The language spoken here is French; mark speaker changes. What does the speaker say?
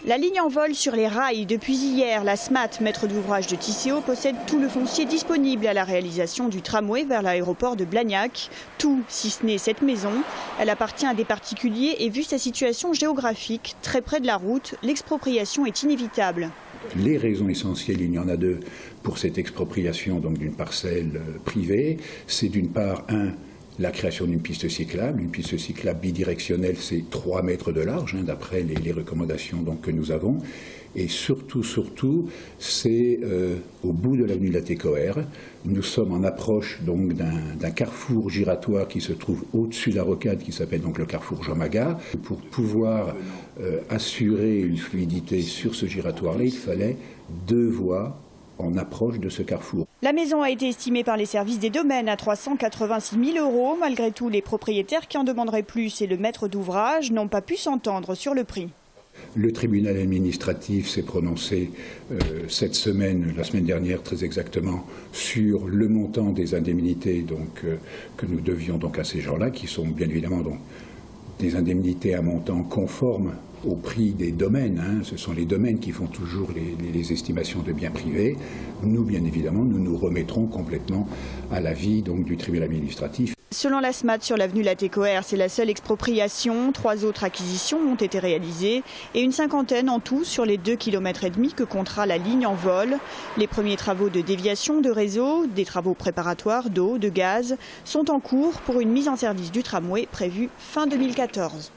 Speaker 1: La ligne en vol sur les rails. Depuis hier, la SMAT, maître d'ouvrage de Tisséo, possède tout le foncier disponible à la réalisation du tramway vers l'aéroport de Blagnac. Tout, si ce n'est cette maison. Elle appartient à des particuliers et vu sa situation géographique, très près de la route, l'expropriation est inévitable.
Speaker 2: Les raisons essentielles, il y en a deux pour cette expropriation d'une parcelle privée. C'est d'une part, la création d'une piste cyclable. Une piste cyclable bidirectionnelle, c'est 3 mètres de large, d'après les recommandations que nous avons. Et surtout, c'est au bout de l'avenue de la Técoère. Nous sommes en approche d'un carrefour giratoire qui se trouve au-dessus de la rocade, qui s'appelle le carrefour Jomaga. Pour pouvoir assurer une fluidité sur ce giratoire-là, il fallait 2 voies en approche de ce carrefour.
Speaker 1: La maison a été estimée par les services des domaines à 386 000 €. Malgré tout, les propriétaires qui en demanderaient plus et le maître d'ouvrage n'ont pas pu s'entendre sur le prix.
Speaker 2: Le tribunal administratif s'est prononcé cette semaine, la semaine dernière très exactement, sur le montant des indemnités que nous devions à ces gens-là, qui sont bien évidemment des indemnités à montant conforme au prix des domaines. Ce sont les domaines qui font toujours les estimations de biens privés. Nous, bien évidemment, nous remettrons complètement à l'avis du tribunal administratif.
Speaker 1: Selon la SMAT, sur l'avenue La Técoère, c'est la seule expropriation. 3 autres acquisitions ont été réalisées et une cinquantaine en tout sur les 2,5 km que comptera la ligne en vol. Les premiers travaux de déviation de réseau, des travaux préparatoires d'eau, de gaz, sont en cours pour une mise en service du tramway prévue fin 2014.